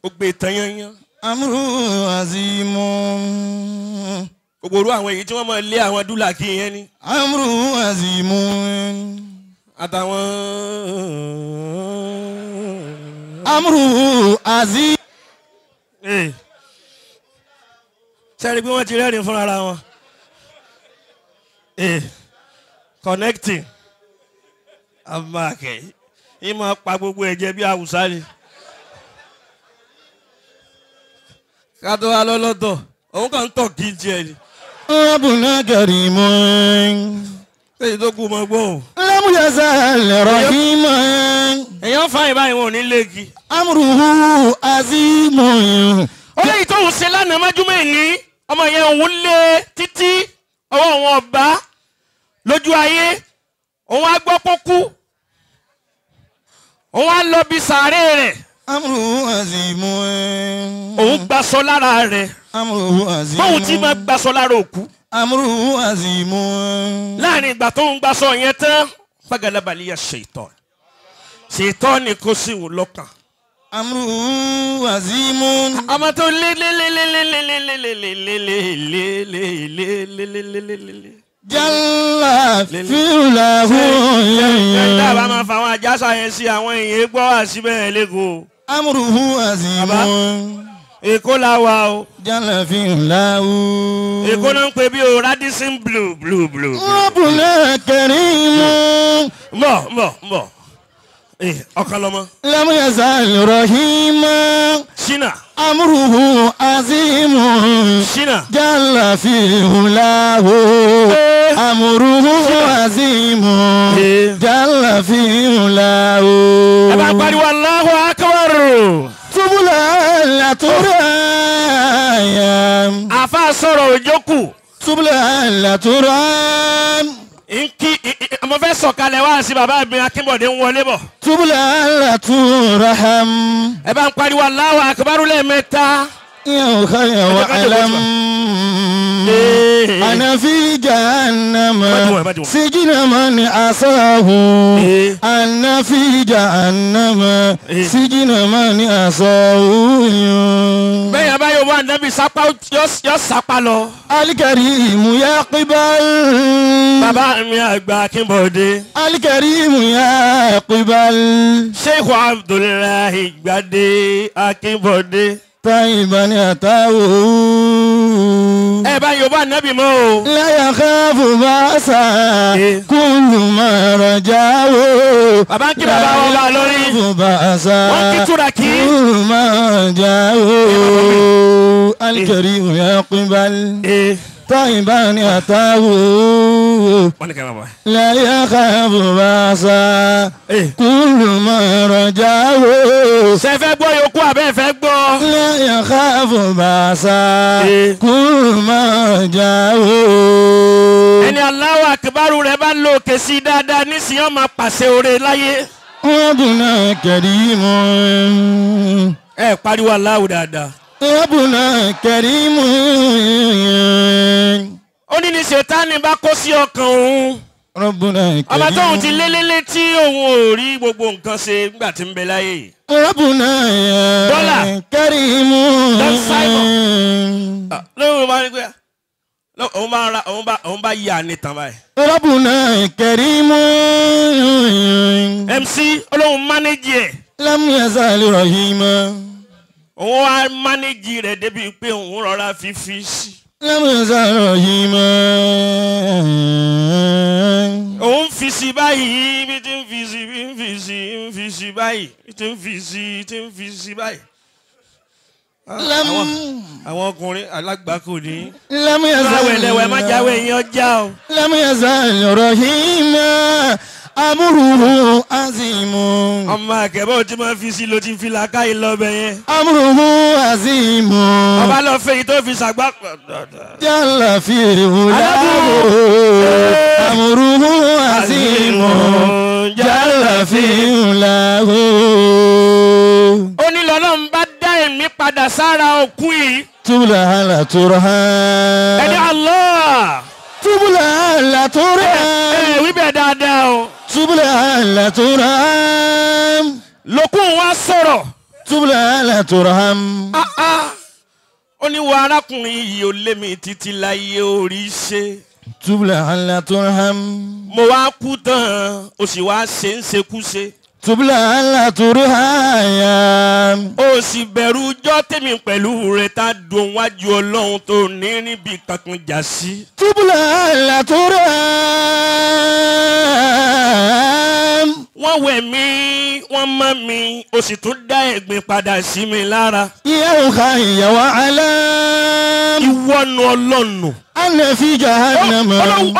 ó gbé tán yányán أمره عظيم gbogbo orú àwọn èyí tí wọ́n máa lé àwọn dúlà kí yẹn ni أمره عظيم àtàwọn أمره عظيم sẹ́ni pé wọ́n ti rẹ́rìn fúnra ara wọn connecting amákẹ́ yìí máa pa gbogbo ẹ̀jẹ̀ bí àwùsá ni ká tó wá lọ́lọ́tọ̀ òun kàn ń tọ̀ kí jẹ ni. ربنا كريم èyí tó kú mọ́ gbọ́ o. لم يزل رحيما èèyàn fáyìn báyìí wọn ò ní léegi. أمره عظيم olóyìn tó ń ṣe lánàá májúmọ́ ìní ọmọ yẹn òun lé títí ọwọ́ òun ọba lójú ayé òun á gbọ́ kókú òun á lọ bí sàárè rẹ̀ أمره عظيم òun gbaṣọ lára rẹ̀ أمره عظيم bóun ti máa gbaṣọ lára òkú أمره عظيم láàrin ìgbà tó ń gbaṣọ yẹn tán fagalabaliya ṣètọ́ ni kò sí wò lọ́kàn. أمره عظيم ọmọ tó lé جل في له dábàá máa fa àwọn àjàsà yẹn sí àwọn èèyàn gbọ́ wá síbẹ̀ lẹ́kọ̀ọ́. أمره عظيم èkó la wà o. جل في له èkó náà ń pè bí o Radisson blue. ربنا كريم mbọ̀ ọkàn lọ́mọ. لم يزل رحيما ṣínà أمره عظيم ṣínà. جل في له أمره عظيم جل في له ẹ bá pariwo Allahu Akbar. سبلا ترام àfa sọ̀rọ̀ òjókù. سبلا ترام nkí mo fẹ́ sọ̀kalẹ̀ wá sí bàbá mi Akínbọ̀dé ń wọlé bọ̀. سبلا ترحم ẹ bá ń pariwo Allahu Akbar lẹ́ẹ̀mẹ́ta. يا خير وألم أنا في جهنم سجن من عصاه أنا في جهنم سجن من عصاه bẹ́ẹ̀ yà bá yóò wá nẹ́bí sápá yọ sápá lọ. الكريم يا قبل bàbá mi àgbà Akínbọ̀dé. الكريم يا قبل Sheikh Abdullahi Gbadé Akínbọ̀dé. طيبا يتاه ẹ bá yóò bá nẹ́bí mọ́ o. لا يخاف بأسا كل ما رجاه bàbá ń kí bàbá wọn bá lórí. بأسا wọ́n kí túra kí. كل ما رجاه الكريم يقبل طيبا يتاه wọ́n ní kẹ́ máa bọ̀. لا يخاف بأسا كل ما رجاه ṣe fẹ́ gbọ́ yòókù àbẹ́ fẹ́ gbọ́. لا يخاف بأسا كل ما رجاه ẹni Allahu Akbar rẹ̀ bá lò òkè sí dáadáa nísìnyí ó máa pàṣẹ oore láyé. ربنا كريم ẹ pariwo Allahu dáadáa. ربنا كريم ó ní ní ṣètánì bá kó sí ọkàn òun. ربنا ọba tóun ti كريم lélẹ́lẹ́ tí òun ò rí gbogbo nǹkan ṣe nígbà tí ń bẹ láyé. ربنا دولار. كريم Don Simon. lóun bá ní pé òun bá yà ní tàn báyìí. ربنا كريم MC olóhùn mánéjì ẹ̀. لم يزال رحيما òun wá mánéjì rẹ̀ débi pé òun rọra fífi sí. لم يزال رحيما òun fi sí báyìí bí tí ń fi sí bí ń fi sí ń fi sí báyìí bí tí ń fi sí tí ń fi sí báyìí. àwọn ọkùnrin alágbàkọ ní. لم láwẹ̀ lẹ́wẹ̀ má يزال jáwé yín ọjà o. لم يزال رحيما أمره عظيم ọmọ akẹ́bọ̀ tí máa fi sí ló ti fi làákàyè lọ́bẹ̀ yẹn. أمره عظيم ọba lọ fẹ́ yìí tó fi ṣàgbá. جل في علاه أمره عظيم جل في علاه ó ní lọ́lọ́run bá dá ẹ̀mí padà sára òkú yìí. تبلى على ẹni ترهان Allah. تبلى على ترهان wí bẹ́ẹ̀ dáadáa o. تبلى على ترهان lókùn wa sọ̀rọ̀. تبلى على ترهان ó ní wo arákùnrin yìí ó lé mi títí láyé orí ṣe. تبلى على ترهان mo wá kú tán o sì wá ṣe ń ṣekúṣe. تبلى على ترهان ó sì bẹ̀rù ọjọ́ tèmi pẹ̀lú rẹ̀ tá a dùn wájú ọlọ́run tó ní níbi kankan jà sí. تبلى على ترهان wọ́n wẹ̀ mí wọ́n mọ́ mi o sì tún dá ẹ̀gbin padà sí mi lára. يا خي وعلام ìwọ́nu ọlọ́nu. أنا في جهنم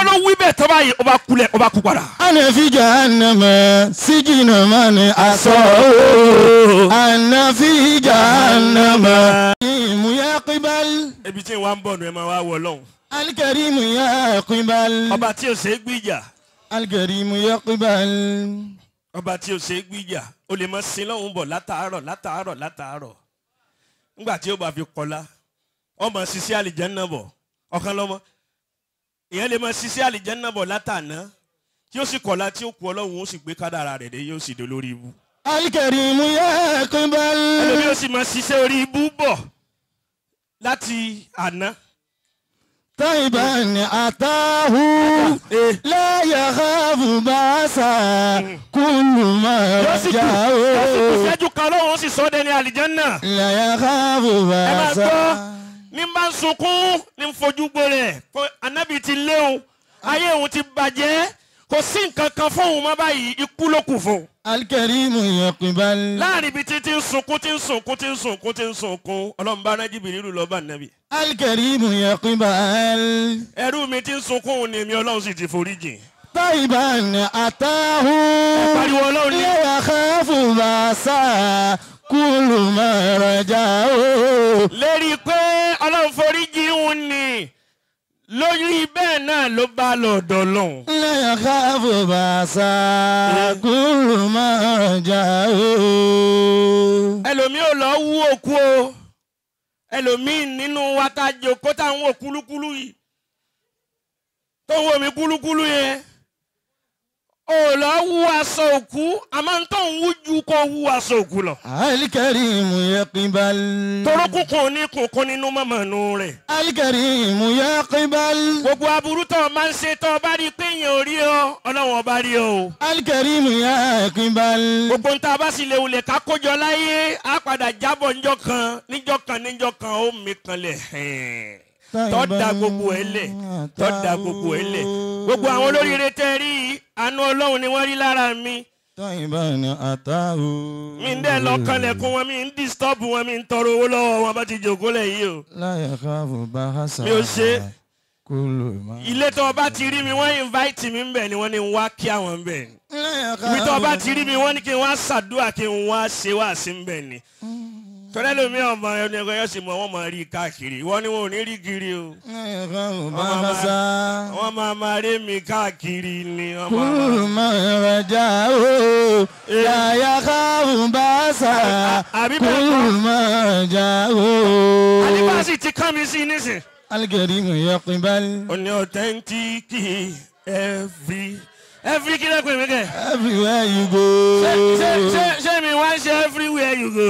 ọlọ́wí bẹ́ẹ̀ tọ́ báyìí ọba kulẹ̀ ọba kú padà. أنا في جهنم سجن من أساء أنا في جهنم يقبل ebi tí wọ́n ń bọ̀ nù ẹ̀ máa wá wọ lọ́hùn. الكريم يقبل ọba tí ò ṣe é gbìjà. الكريم يقبل ọba tí ò ṣe é gbìjà o lè máa sin lọ́hùn bọ̀ látàárọ̀. nígbà tí ó bá fi kọ́lá ọmọ ṣiṣẹ́ àlìjánnà bọ̀ ọ̀kan lọ́mọ ìyẹn lè máa ṣiṣẹ́ àlìjánnà bọ̀ látàná tí ó sì kọ́lá tí ó kú ọlọ́run ó sì gbé kádàrà rẹ̀ dé yóò sì dé lórí ibú. الكريم يقبل ẹlòmíì ó sì máa ṣiṣẹ́ orí ibú bọ̀ láti àná. طيبا أتاه لا يخاف بأسا كل ما رجاه ìṣẹ́jú kan lọ́wọ́ sì sọ dẹni àlìjánnà. لا يخاف ẹ máa gbọ́ بأسا ní bá ń sunkún ní fojú gbére anábì ti léwu ayé òun ti bàjẹ́ kò sí nǹkan kan fóun mọ́ báyìí ikú ló kù fún. الكريم يقبل láàrin ibi tí ń sunkún ọlọ́run bá rán Jíbírìlù lọ bá nàbì. الكريم يقبل ẹrú mi ti ń sunkún ni èmi ọlọ́run sì ti forí jìn. طيبا أتاه pariwo ọlọ́run ní. لا يخاف بأسا كل ما رجاه lérí pé ọlọ́run forí jìn òun ni lórí bẹ́ẹ̀ náà ló bá lọ́dọ̀ lọ́hùn. لا يخاف بأسا كل ما رجاه ẹlòmíì ò lọ wú òkú o ẹlòmíì nínú wa tá a jókòó tá à ń wò kúlúkúlú yìí tó ń wò mí kúlúkúlú yẹn ò lọ wú aṣọ òkú àmọ́ ń tó ń wú ju kó wú aṣọ òkú lọ. الكريم يقبل torókùnkùn ní kùnkùn nínú mọ̀mọ́nù rẹ̀. الكريم يقبل gbogbo aburú tó o máa ń ṣe tó o bá rí i pé èèyàn ò rí ọ ọlọ́run ọba rí ọ o. الكريم يقبل gbogbo ń tá a bá sì lè wulẹ̀ ká kójọ láyé á padà jábọ̀ níjọ́ kan ó mi kanlẹ̀ tó da gbogbo ẹ̀ lẹ̀ gbogbo àwọn olóríire tẹ́ rí àánú ọlọ́run ni wọ́n rí lára mi. طيبا أتاه mi ń dẹ́ lọ kanlẹ̀kùn wọn mi ń disturb wọn mi ń tọrọ owó lọ́wọ́ wọn bá ti jòkó lẹ̀ yìí o. لا يخاف بأسا mi ò ṣe كل ما ilé tó o bá ti rí mi wọ́n invite mi ń bẹ̀ ni wọ́n ní ń wá kí àwọn ń bẹ̀ ni. لا ibi tó o bá ti يخاف rí mi wọ́n ní kí n wá ṣàdúrà kí n wá ṣe wá sí ń bẹ̀ ni. tọ́lẹ́ lómi ọmọ ẹni ẹgbẹ́ yóò sì mọ wọ́n máa rí káàkiri wọ́n ní wọn ò ní rí kiri o. لا يخاف بأسا wọ́n máa rí mi káàkiri ni. كل ما رجاه لا يخاف بأسا كل ما رجاه alibasi ti kán mi sí nísìn. الكريم يقبل ó ní authentic every kí ló pè mí kẹ́. everywhere you go. ṣé mi wá ṣe everywhere you go.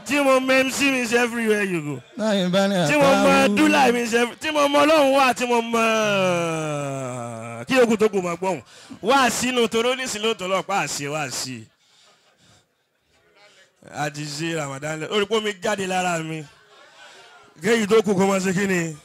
tí mo mọ MC mi ṣe everywhere you go. tí mo mọ dúlà mi ṣe tí mo mọ ọlọ́run wà tí mo mọ kí okùn tó kù máa gbọ́hùn wá sínú toró nísìn lóòótọ́ lọ́pàá àṣẹ wá sí i. àti ṣe Ramadan lórí pé mi jáde lára mi kéyìí tó kù kó máa ṣe kí ni.